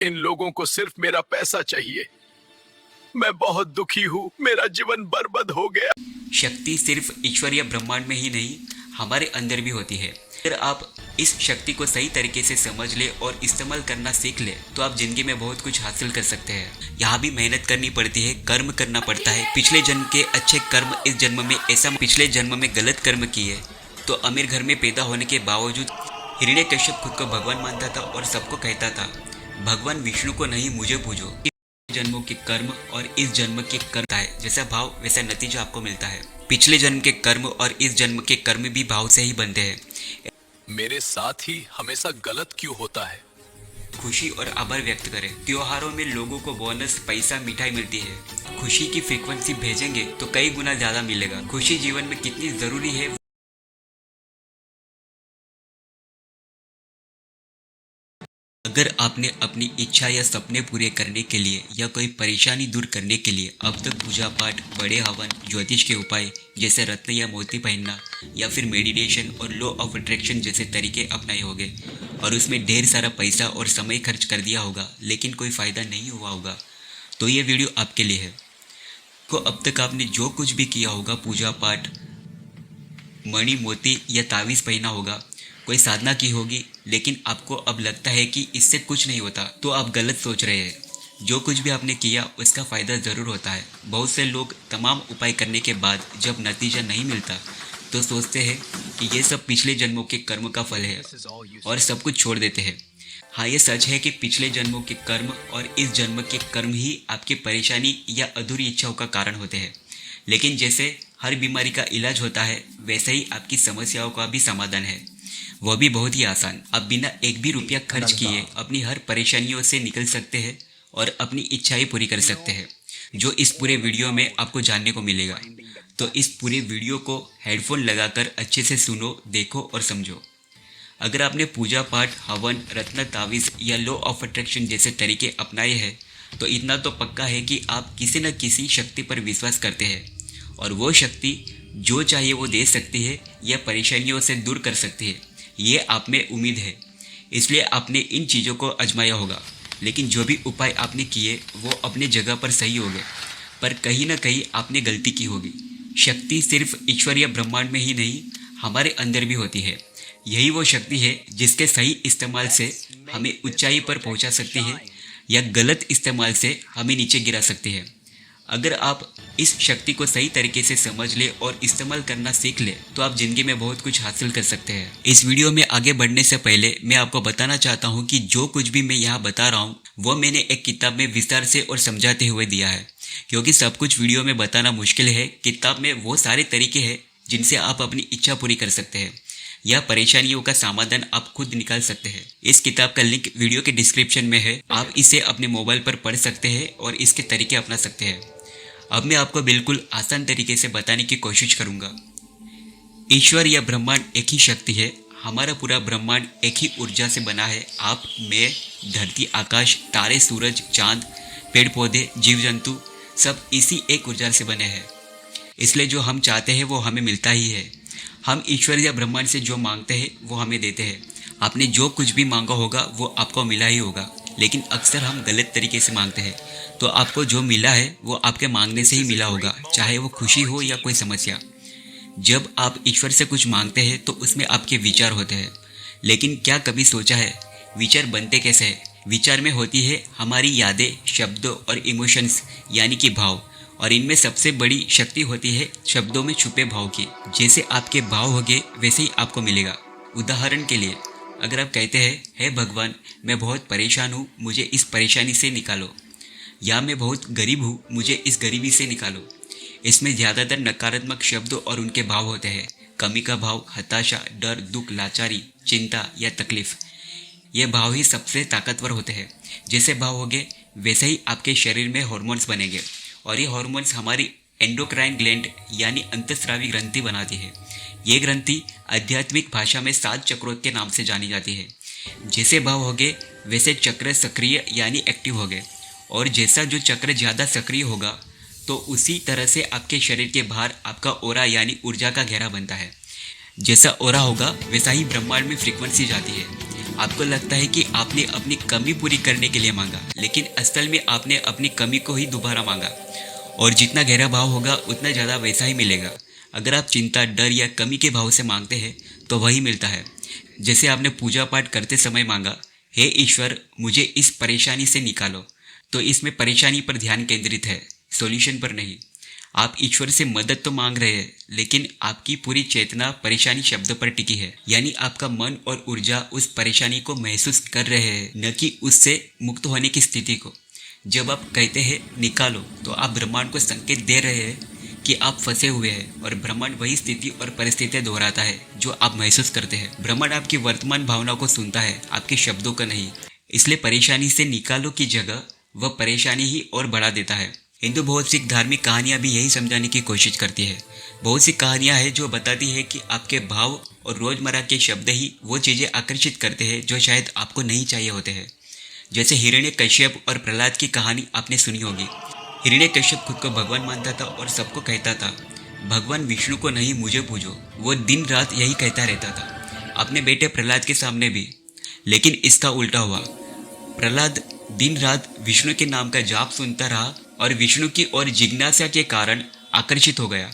इन लोगों को सिर्फ मेरा पैसा चाहिए। मैं बहुत दुखी हूँ, मेरा जीवन बर्बाद हो गया। शक्ति सिर्फ ईश्वर या ब्रह्मांड में ही नहीं, हमारे अंदर भी होती है। अगर आप इस शक्ति को सही तरीके से समझ ले और इस्तेमाल करना सीख ले तो आप जिंदगी में बहुत कुछ हासिल कर सकते हैं। यहाँ भी मेहनत करनी पड़ती है, कर्म करना पड़ता है। पिछले जन्म के अच्छे कर्म इस जन्म में ऐसा, पिछले जन्म में गलत कर्म किए तो अमीर घर में पैदा होने के बावजूद हिरण्यकश्यप खुद को भगवान मानता था और सबको कहता था, भगवान विष्णु को नहीं मुझे पूजो। जन्मों के कर्म और इस जन्म के कर्म है, जैसा भाव वैसा नतीजा आपको मिलता है। पिछले जन्म के कर्म और इस जन्म के कर्म भी भाव से ही बनते हैं। मेरे साथ ही हमेशा गलत क्यों होता है? खुशी और आभार व्यक्त करें। त्योहारों में लोगों को बोनस, पैसा, मिठाई मिलती है। खुशी की फ्रीक्वेंसी भेजेंगे तो कई गुना ज्यादा मिलेगा। खुशी जीवन में कितनी जरूरी है, अगर आपने अपनी इच्छा या सपने पूरे करने के लिए या कोई परेशानी दूर करने के लिए अब तक पूजा पाठ, बड़े हवन, ज्योतिष के उपाय जैसे रत्न या मोती पहनना या फिर मेडिटेशन और लॉ ऑफ अट्रैक्शन जैसे तरीके अपनाए होंगे और उसमें ढेर सारा पैसा और समय खर्च कर दिया होगा लेकिन कोई फ़ायदा नहीं हुआ होगा, तो ये वीडियो आपके लिए है। को अब तक आपने जो कुछ भी किया होगा, पूजा पाठ, मणि मोती या तावीज़ पहना होगा, कोई साधना की होगी, लेकिन आपको अब लगता है कि इससे कुछ नहीं होता, तो आप गलत सोच रहे हैं। जो कुछ भी आपने किया उसका फ़ायदा ज़रूर होता है। बहुत से लोग तमाम उपाय करने के बाद जब नतीजा नहीं मिलता तो सोचते हैं कि ये सब पिछले जन्मों के कर्म का फल है और सब कुछ छोड़ देते हैं। हाँ, ये सच है कि पिछले जन्मों के कर्म और इस जन्म के कर्म ही आपकी परेशानी या अधूरी इच्छाओं का कारण होते हैं। लेकिन जैसे हर बीमारी का इलाज होता है वैसे ही आपकी समस्याओं का भी समाधान है, वो भी बहुत ही आसान। आप बिना एक भी रुपया खर्च किए अपनी हर परेशानियों से निकल सकते हैं और अपनी इच्छाएं पूरी कर सकते हैं, जो इस पूरे वीडियो में आपको जानने को मिलेगा। तो इस पूरे वीडियो को हेडफोन लगाकर अच्छे से सुनो, देखो और समझो। अगर आपने पूजा पाठ, हवन, रत्न, तावीज़ या लॉ ऑफ अट्रैक्शन जैसे तरीके अपनाए हैं तो इतना तो पक्का है कि आप किसी न किसी शक्ति पर विश्वास करते हैं और वो शक्ति जो चाहिए वो दे सकती है या परेशानियों से दूर कर सकती है, ये आप में उम्मीद है। इसलिए आपने इन चीज़ों को आजमाया होगा, लेकिन जो भी उपाय आपने किए वो अपने जगह पर सही हो गए, पर कहीं ना कहीं आपने गलती की होगी। शक्ति सिर्फ ईश्वर या ब्रह्मांड में ही नहीं, हमारे अंदर भी होती है। यही वो शक्ति है जिसके सही इस्तेमाल से हमें ऊंचाई पर पहुंचा सकती है या गलत इस्तेमाल से हमें नीचे गिरा सकती है। अगर आप इस शक्ति को सही तरीके से समझ ले और इस्तेमाल करना सीख ले तो आप जिंदगी में बहुत कुछ हासिल कर सकते हैं। इस वीडियो में आगे बढ़ने से पहले मैं आपको बताना चाहता हूँ कि जो कुछ भी मैं यहाँ बता रहा हूँ वो मैंने एक किताब में विस्तार से और समझाते हुए दिया है, क्योंकि सब कुछ वीडियो में बताना मुश्किल है। किताब में वो सारे तरीके हैं जिनसे आप अपनी इच्छा पूरी कर सकते हैं या परेशानियों का समाधान आप खुद निकाल सकते हैं। इस किताब का लिंक वीडियो के डिस्क्रिप्शन में है, आप इसे अपने मोबाइल पर पढ़ सकते हैं और इसके तरीके अपना सकते हैं। अब मैं आपको बिल्कुल आसान तरीके से बताने की कोशिश करूंगा। ईश्वर या ब्रह्मांड एक ही शक्ति है। हमारा पूरा ब्रह्मांड एक ही ऊर्जा से बना है। आप, मैं, धरती, आकाश, तारे, सूरज, चांद, पेड़ पौधे, जीव जंतु सब इसी एक ऊर्जा से बने हैं। इसलिए जो हम चाहते हैं वो हमें मिलता ही है। हम ईश्वर या ब्रह्मांड से जो मांगते हैं वो हमें देते हैं। आपने जो कुछ भी मांगा होगा वो आपको मिला ही होगा, लेकिन अक्सर हम गलत तरीके से मांगते हैं। तो आपको जो मिला है वो आपके मांगने से ही मिला होगा, चाहे वो खुशी हो या कोई समस्या। जब आप ईश्वर से कुछ मांगते हैं तो उसमें आपके विचार होते हैं, लेकिन क्या कभी सोचा है विचार बनते कैसे हैं? विचार में होती है हमारी यादें, शब्दों और इमोशंस यानी कि भाव, और इनमें सबसे बड़ी शक्ति होती है शब्दों में छुपे भाव की। जैसे आपके भाव होंगे वैसे ही आपको मिलेगा। उदाहरण के लिए, अगर आप कहते हैं, हे भगवान मैं बहुत परेशान हूँ, मुझे इस परेशानी से निकालो, या मैं बहुत गरीब हूँ, मुझे इस गरीबी से निकालो, इसमें ज़्यादातर नकारात्मक शब्द और उनके भाव होते हैं। कमी का भाव, हताशा, डर, दुख, लाचारी, चिंता या तकलीफ, ये भाव ही सबसे ताकतवर होते हैं। जैसे भाव होंगे वैसे ही आपके शरीर में हार्मोन्स बनेंगे और ये हार्मोन्स हमारी एंडोक्राइन ग्लैंड यानी अंतस्रावी ग्रंथि बनाती है। ये ग्रंथि आध्यात्मिक भाषा में 7 चक्रों के नाम से जानी जाती है। जैसे भाव होंगे वैसे चक्र सक्रिय यानी एक्टिव होंगे, और जैसा जो चक्र ज़्यादा सक्रिय होगा तो उसी तरह से आपके शरीर के बाहर आपका ओरा यानी ऊर्जा का घेरा बनता है। जैसा ओरा होगा वैसा ही ब्रह्मांड में फ्रीक्वेंसी जाती है। आपको लगता है कि आपने अपनी कमी पूरी करने के लिए मांगा, लेकिन असल में आपने अपनी कमी को ही दोबारा मांगा। और जितना गहरा भाव होगा उतना ज़्यादा वैसा ही मिलेगा। अगर आप चिंता, डर या कमी के भाव से मांगते हैं तो वही मिलता है। जैसे आपने पूजा पाठ करते समय मांगा, हे ईश्वर मुझे इस परेशानी से निकालो, तो इसमें परेशानी पर ध्यान केंद्रित है, सॉल्यूशन पर नहीं। आप ईश्वर से मदद तो मांग रहे हैं, लेकिन आपकी पूरी चेतना परेशानी शब्द पर टिकी है। यानी आपका मन और ऊर्जा उस परेशानी को महसूस कर रहे हैं, न कि उससे मुक्त होने की स्थिति को। जब आप कहते हैं निकालो, तो आप ब्रह्मांड को संकेत दे रहे हैं कि आप फंसे हुए हैं, और ब्रह्मांड वही स्थिति और परिस्थितियां दोहराता है जो आप महसूस करते हैं। ब्रह्मांड आपकी वर्तमान भावना को सुनता है, आपके शब्दों को नहीं। इसलिए परेशानी से निकालो की जगह वह परेशानी ही और बढ़ा देता है। हिंदू बहुत सी धार्मिक कहानियां भी यही समझाने की कोशिश करती है। बहुत सी कहानियां हैं जो बताती है कि आपके भाव और रोजमर्रा के शब्द ही वो चीज़ें आकर्षित करते हैं जो शायद आपको नहीं चाहिए होते हैं। जैसे हिरण्यकश्यप और प्रहलाद की कहानी आपने सुनी होगी। हिरण्यकश्यप खुद को भगवान मानता था और सबको कहता था, भगवान विष्णु को नहीं मुझे पूजो। वो दिन रात यही कहता रहता था, अपने बेटे प्रहलाद के सामने भी। लेकिन इसका उल्टा हुआ। प्रहलाद दिन रात विष्णु के नाम का जाप सुनता रहा और विष्णु की ओर जिज्ञासा के कारण आकर्षित हो गया।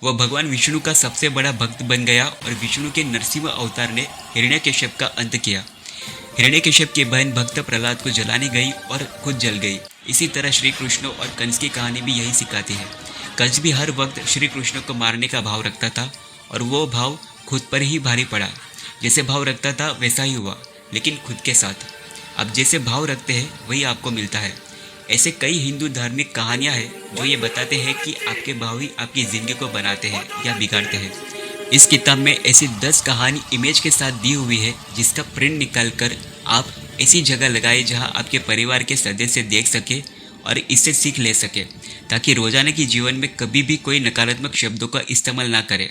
वह भगवान विष्णु का सबसे बड़ा भक्त बन गया और विष्णु के नरसिंह अवतार ने हिरण्यकश्यप का अंत किया। हिरण्यकश्यप की बहन भक्त प्रहलाद को जलाने गई और खुद जल गई। इसी तरह श्री कृष्ण और कंस की कहानी भी यही सिखाती है। कंस भी हर वक्त श्री कृष्ण को मारने का भाव रखता था और वो भाव खुद पर ही भारी पड़ा। जैसे भाव रखता था वैसा ही हुआ, लेकिन खुद के साथ। आप जैसे भाव रखते हैं वही आपको मिलता है। ऐसे कई हिंदू धार्मिक कहानियां हैं जो ये बताते हैं कि आपके भाव ही आपकी ज़िंदगी को बनाते हैं या बिगाड़ते हैं। इस किताब में ऐसी 10 कहानी इमेज के साथ दी हुई है, जिसका प्रिंट निकाल कर आप ऐसी जगह लगाए जहां आपके परिवार के सदस्य देख सके और इससे सीख ले सके, ताकि रोजाना के जीवन में कभी भी कोई नकारात्मक शब्दों का इस्तेमाल ना करें।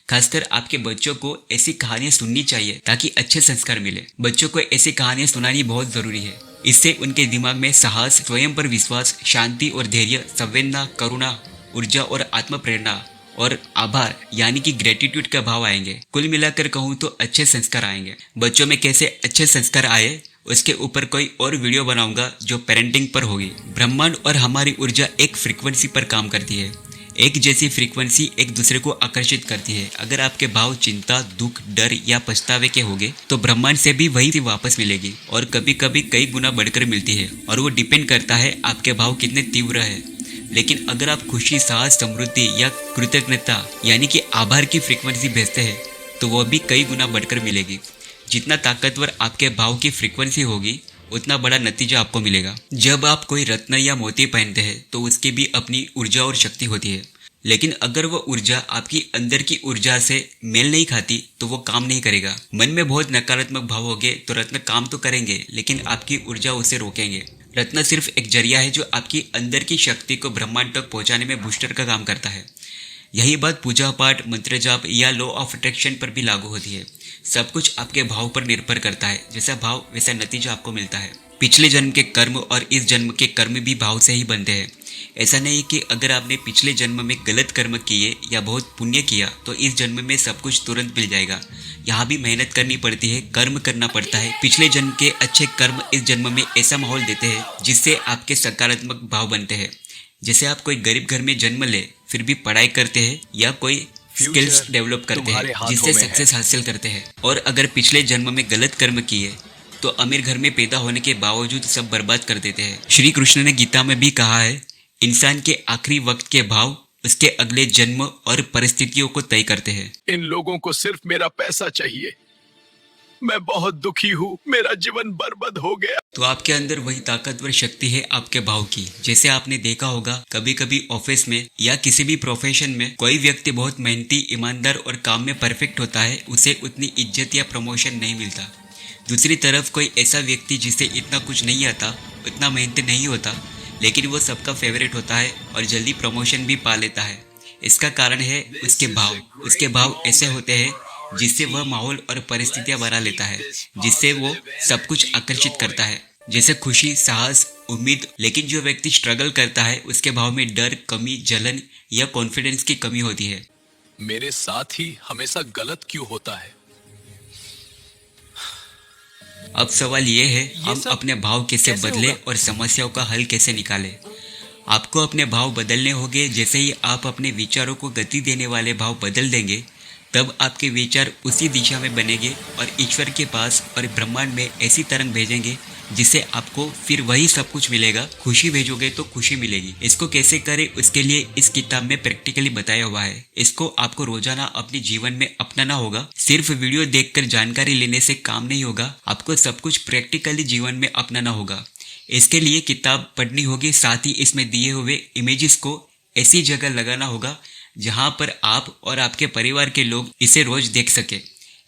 खासकर आपके बच्चों को ऐसी कहानियां सुननी चाहिए ताकि अच्छे संस्कार मिले। बच्चों को ऐसी कहानियां सुनानी बहुत ज़रूरी है। इससे उनके दिमाग में साहस, स्वयं पर विश्वास, शांति और धैर्य, संवेदना, करुणा, ऊर्जा और आत्म प्रेरणा और आभार यानी कि ग्रेटिट्यूड का भाव आएंगे। कुल मिलाकर कहूँ तो अच्छे संस्कार आएंगे। बच्चों में कैसे अच्छे संस्कार आए उसके ऊपर कोई और वीडियो बनाऊंगा जो पेरेंटिंग पर होगी। ब्रह्मांड और हमारी ऊर्जा एक फ्रीक्वेंसी पर काम करती है। एक जैसी फ्रीक्वेंसी एक दूसरे को आकर्षित करती है। अगर आपके भाव चिंता, दुख, डर या पछतावे के होंगे तो ब्रह्मांड से भी वही वापस मिलेगी, और कभी कभी कई गुना बढ़कर मिलती है। और वो डिपेंड करता है आपके भाव कितने तीव्र है। लेकिन अगर आप खुशी, साहस, समृद्धि या कृतज्ञता यानी कि आभार की फ्रीक्वेंसी भेजते हैं तो वह भी कई गुना बढ़कर मिलेगी। जितना ताकतवर आपके भाव की फ्रीक्वेंसी होगी उतना बड़ा नतीजा आपको मिलेगा। जब आप कोई रत्न या मोती पहनते हैं तो उसकी भी अपनी ऊर्जा और शक्ति होती है, लेकिन अगर वह ऊर्जा आपकी अंदर की ऊर्जा से मेल नहीं खाती तो वो काम नहीं करेगा। मन में बहुत नकारात्मक भाव होंगे तो रत्न काम तो करेंगे, लेकिन आपकी ऊर्जा उसे रोकेंगे। रत्न सिर्फ एक जरिया है जो आपकी अंदर की शक्ति को ब्रह्मांड तक पहुंचाने में बूस्टर का काम करता है। यही बात पूजा पाठ, मंत्र जाप या लॉ ऑफ अट्रैक्शन पर भी लागू होती है। सब कुछ आपके भाव पर निर्भर करता है। जैसा भाव वैसा नतीजा आपको मिलता है। पिछले जन्म के कर्म और इस जन्म के कर्म भी भाव से ही बनते हैं। ऐसा नहीं कि अगर आपने पिछले जन्म में गलत कर्म किए या बहुत पुण्य किया तो इस जन्म में सब कुछ तुरंत मिल जाएगा। यहाँ भी मेहनत करनी पड़ती है, कर्म करना पड़ता है। पिछले जन्म के अच्छे कर्म इस जन्म में ऐसा माहौल देते हैं जिससे आपके सकारात्मक भाव बनते हैं। जैसे आप कोई गरीब घर में जन्म ले फिर भी पढ़ाई करते हैं या कोई स्किल्स डेवलप करते हैं जिससे सक्सेस हासिल करते हैं। और अगर पिछले जन्म में गलत कर्म किए तो अमीर घर में पैदा होने के बावजूद सब बर्बाद कर देते हैं। श्री कृष्ण ने गीता में भी कहा है, इंसान के आखिरी वक्त के भाव उसके अगले जन्म और परिस्थितियों को तय करते हैं। इन लोगों को सिर्फ मेरा पैसा चाहिए। मैं बहुत दुखी हूँ, मेरा जीवन बर्बाद हो गया। तो आपके अंदर वही ताकतवर शक्ति है आपके भाव की। जैसे आपने देखा होगा कभी कभी ऑफिस में या किसी भी प्रोफेशन में कोई व्यक्ति बहुत मेहनती, ईमानदार और काम में परफेक्ट होता है, उसे उतनी इज्जत या प्रमोशन नहीं मिलता। दूसरी तरफ कोई ऐसा व्यक्ति जिसे इतना कुछ नहीं आता, इतना मेहनत नहीं होता, लेकिन वो सबका फेवरेट होता है और जल्दी प्रमोशन भी पा लेता है। इसका कारण है उसके भाव। उसके भाव ऐसे होते हैं जिससे वह माहौल और परिस्थितियां बना लेता है, जिससे वो सब कुछ आकर्षित करता है, जैसे खुशी, साहस, उम्मीद। लेकिन जो व्यक्ति स्ट्रगल करता है उसके भाव में डर, कमी, जलन या कॉन्फिडेंस की कमी होती है। मेरे साथ ही हमेशा गलत क्यों होता है? अब सवाल ये है, हम सब अपने भाव कैसे कैसे बदले होगा? और समस्याओं का हल कैसे निकाले। आपको अपने भाव बदलने होंगे। जैसे ही आप अपने विचारों को गति देने वाले भाव बदल देंगे, तब आपके विचार उसी दिशा में बनेंगे और ईश्वर के पास और ब्रह्मांड में ऐसी तरंग भेजेंगे जिससे आपको फिर वही सब कुछ मिलेगा। खुशी भेजोगे तो खुशी मिलेगी। इसको कैसे करें, उसके लिए इस किताब में प्रैक्टिकली बताया हुआ है। इसको आपको रोजाना अपने जीवन में अपनाना होगा। सिर्फ वीडियो देखकर जानकारी लेने से काम नहीं होगा, आपको सब कुछ प्रैक्टिकली जीवन में अपनाना होगा। इसके लिए किताब पढ़नी होगी, साथ ही इसमें दिए हुए इमेजेस को ऐसी जगह लगाना होगा जहां पर आप और आपके परिवार के लोग इसे रोज देख सके।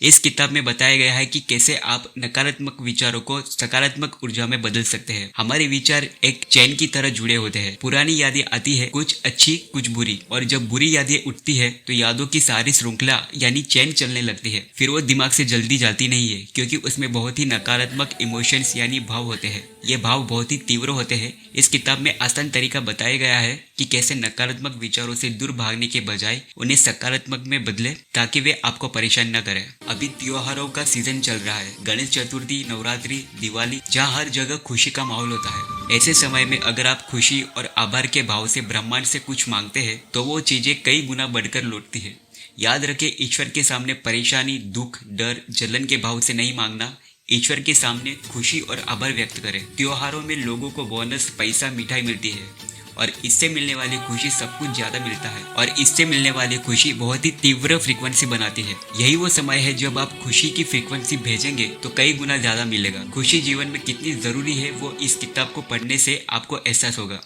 इस किताब में बताया गया है कि कैसे आप नकारात्मक विचारों को सकारात्मक ऊर्जा में बदल सकते हैं। हमारे विचार एक चैन की तरह जुड़े होते हैं। पुरानी यादें आती है, कुछ अच्छी कुछ बुरी, और जब बुरी यादें उठती है तो यादों की सारी श्रृंखला यानी चैन चलने लगती है। फिर वो दिमाग से जल्दी जाती नहीं है, क्योंकि उसमें बहुत ही नकारात्मक इमोशंस यानी भाव होते हैं। ये भाव बहुत ही तीव्र होते हैं। इस किताब में आसान तरीका बताया गया है कि कैसे नकारात्मक विचारों से दूर भागने के बजाय उन्हें सकारात्मक में बदले, ताकि वे आपको परेशान न करें। अभी त्योहारों का सीजन चल रहा है, गणेश चतुर्थी, नवरात्रि, दिवाली, जहाँ हर जगह खुशी का माहौल होता है। ऐसे समय में अगर आप खुशी और आभार के भाव से ब्रह्मांड से कुछ मांगते हैं तो वो चीजें कई गुना बढ़कर लौटती है। याद रखें, ईश्वर के सामने परेशानी, दुख, डर, जलन के भाव से नहीं मांगना। ईश्वर के सामने खुशी और आभार व्यक्त करें। त्योहारों में लोगों को बोनस, पैसा, मिठाई मिलती है और इससे मिलने वाली खुशी सब कुछ ज्यादा मिलता है, और इससे मिलने वाली खुशी बहुत ही तीव्र फ्रीक्वेंसी बनाती है। यही वो समय है जब आप खुशी की फ्रीक्वेंसी भेजेंगे तो कई गुना ज्यादा मिलेगा। खुशी जीवन में कितनी जरूरी है वो इस किताब को पढ़ने से आपको एहसास होगा।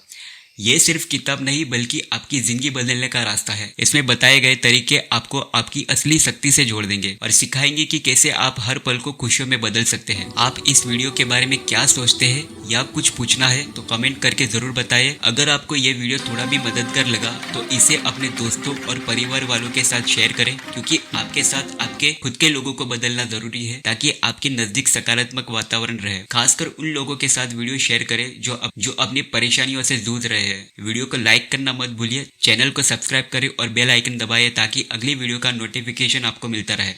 ये सिर्फ किताब नहीं बल्कि आपकी जिंदगी बदलने का रास्ता है। इसमें बताए गए तरीके आपको आपकी असली शक्ति से जोड़ देंगे और सिखाएंगे कि कैसे आप हर पल को खुशियों में बदल सकते हैं। आप इस वीडियो के बारे में क्या सोचते हैं या कुछ पूछना है तो कमेंट करके जरूर बताइए। अगर आपको ये वीडियो थोड़ा भी मददगार लगा तो इसे अपने दोस्तों और परिवार वालों के साथ शेयर करें, क्योंकि आपके साथ आपके खुद के लोगों को बदलना जरूरी है ताकि आपके नजदीक सकारात्मक वातावरण रहे। खासकर उन लोगों के साथ वीडियो शेयर करें जो अपनी परेशानियों से जूझ रहे हैं। वीडियो को लाइक करना मत भूलिए, चैनल को सब्सक्राइब करें और बेल आइकन दबाइए ताकि अगली वीडियो का नोटिफिकेशन आपको मिलता रहे।